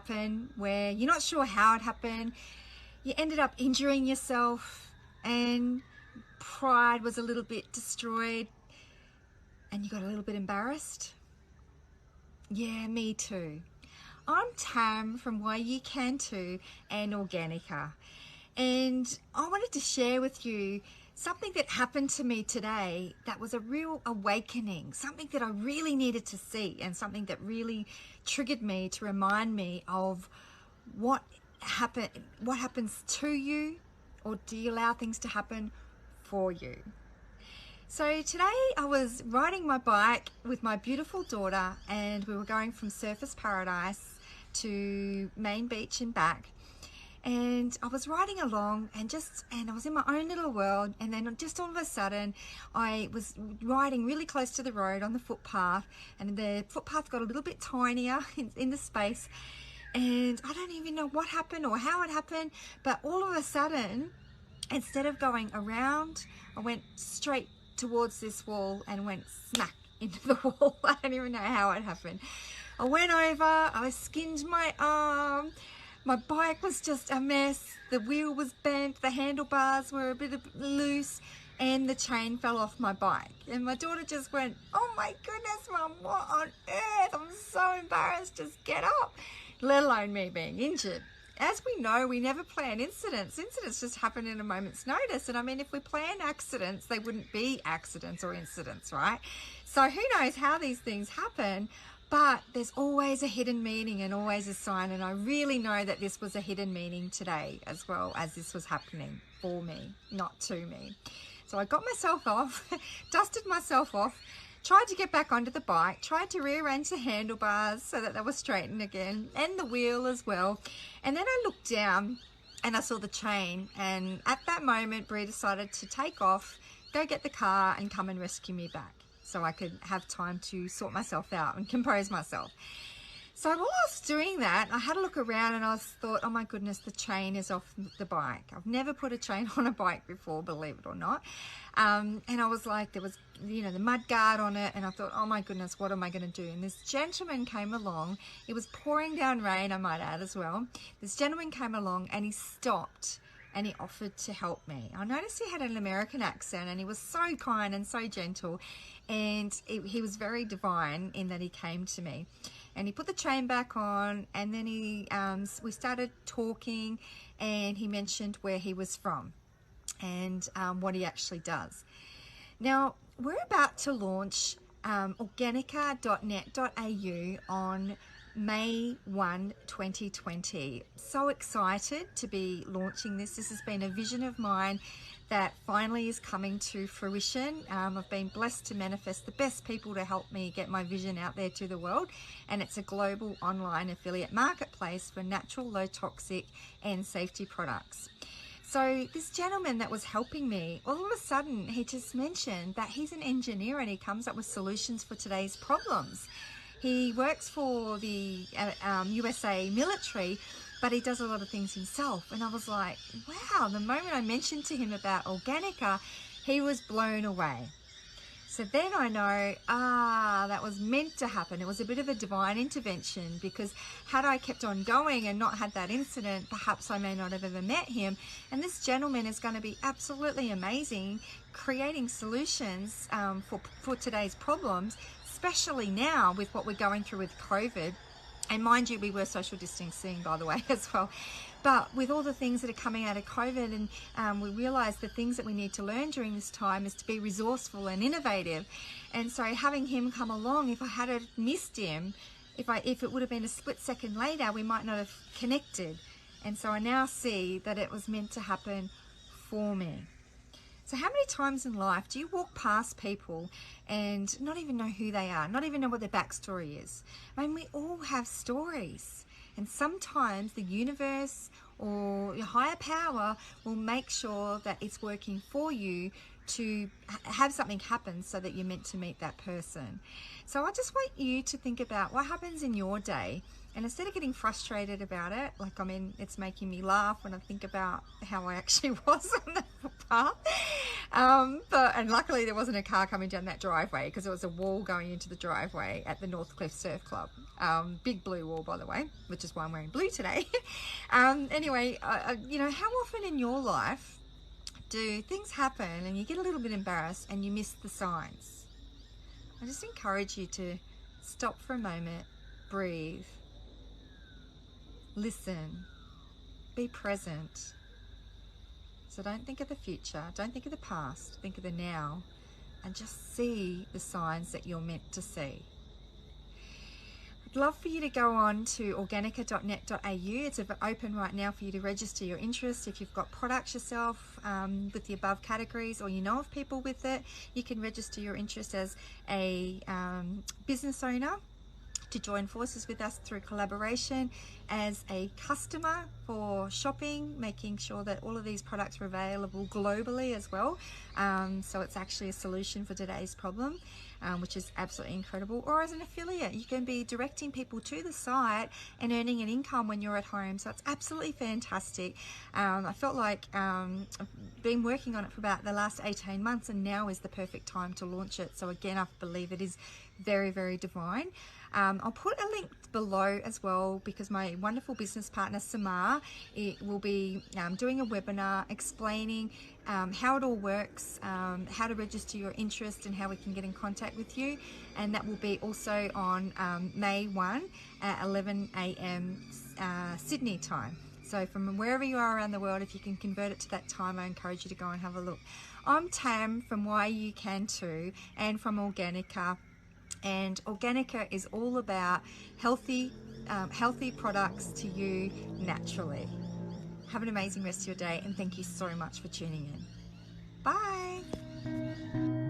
happen where you're not sure how it happened. You ended up injuring yourself and pride was a little bit destroyed and you got a little bit embarrassed? Yeah, me too. I'm Tam from Why You Can Too and Organica, and I wanted to share with you something that happened to me today that was a real awakening, something that I really needed to see, and something that really triggered me to remind me of what happens to you, or do you allow things to happen for you? So today I was riding my bike with my beautiful daughter, and we were going from Surfers Paradise to Main Beach and back, and I was riding along and I was in my own little world, and then just all of a sudden I was riding really close to the road on the footpath, and the footpath got a little bit tinier in the space, and I don't even know what happened or how it happened, but all of a sudden, instead of going around, I went straight towards this wall and went smack into the wall. I don't even know how it happened. I went over, I skinned my arm, my bike was just a mess, the wheel was bent, the handlebars were a bit loose, and the chain fell off my bike. And my daughter just went, "Oh my goodness, Mum, what on earth? I'm so embarrassed, just get up," let alone me being injured. As we know, we never plan incidents. Incidents just happen in a moment's notice. And I mean, if we plan accidents, they wouldn't be accidents or incidents, right? So who knows how these things happen, but there's always a hidden meaning and always a sign. And I really know that this was a hidden meaning today, as well as this was happening for me, not to me. So I got myself off, dusted myself off, tried to get back onto the bike, tried to rearrange the handlebars so that they were straightened again, and the wheel as well. And then I looked down and I saw the chain, and at that moment Brie decided to take off, go get the car and come and rescue me back so I could have time to sort myself out and compose myself. So while I was doing that, I had a look around and I thought, oh my goodness, the chain is off the bike. I've never put a chain on a bike before, believe it or not. And I was like, there was, you know, the mud guard on it, and I thought, oh my goodness, what am I going to do? And this gentleman came along. It was pouring down rain, I might add as well. This gentleman came along and he stopped and he offered to help me. I noticed he had an American accent, and he was so kind and so gentle, and he was very divine in that he came to me. And he put the chain back on, and then we started talking, and he mentioned where he was from and what he actually does. Now, we're about to launch organica.net.au on May 1, 2020. So excited to be launching this. This has been a vision of mine that finally is coming to fruition. I've been blessed to manifest the best people to help me get my vision out there to the world, and it's a global online affiliate marketplace for natural, low toxic and safety products. So this gentleman that was helping me, all of a sudden he just mentioned that he's an engineer and he comes up with solutions for today's problems. He works for the USA military, but he does a lot of things himself. And I was like, wow, the moment I mentioned to him about Organica, he was blown away. So then I know, that was meant to happen. It was a bit of a divine intervention, because had I kept on going and not had that incident, perhaps I may not have ever met him. And this gentleman is going to be absolutely amazing, creating solutions for today's problems, especially now with what we're going through with COVID. And mind you, we were social distancing, by the way, as well. But with all the things that are coming out of COVID, and we realised the things that we need to learn during this time is to be resourceful and innovative. And so having him come along, if I had missed him, if it would have been a split second later, we might not have connected. And so I now see that it was meant to happen for me. So how many times in life do you walk past people and not even know who they are, not even know what their backstory is? I mean, we all have stories, and sometimes the universe or your higher power will make sure that it's working for you to have something happen so that you're meant to meet that person. So I just want you to think about what happens in your day, and instead of getting frustrated about it, like, I mean, it's making me laugh when I think about how I actually was on the path. And luckily there wasn't a car coming down that driveway, because there was a wall going into the driveway at the Northcliffe Surf Club. Big blue wall, by the way, which is why I'm wearing blue today. Anyway, you know, how often in your life do things happen and you get a little bit embarrassed and you miss the signs? I just encourage you to stop for a moment, breathe, listen, be present. So don't think of the future, don't think of the past, think of the now, and just see the signs that you're meant to see. I'd love for you to go on to organica.net.au. It's open right now for you to register your interest. If you've got products yourself with the above categories, or you know of people with it, you can register your interest as a business owner to join forces with us through collaboration, as a customer for shopping, making sure that all of these products are available globally as well. So it's actually a solution for today's problem, which is absolutely incredible. Or as an affiliate, you can be directing people to the site and earning an income when you're at home. So it's absolutely fantastic. I felt like I've been working on it for about the last 18 months, and now is the perfect time to launch it. So again, I believe it is very, very divine. I'll put a link below as well, because my wonderful business partner Samar will be doing a webinar explaining how it all works, how to register your interest, and how we can get in contact with you. And that will be also on May 1 at 11 a.m. Sydney time. So from wherever you are around the world, if you can convert it to that time, I encourage you to go and have a look. I'm Tam from Why You Can Too, and from Organica. And Organica is all about healthy products to you naturally. Have an amazing rest of your day, and thank you so much for tuning in. Bye.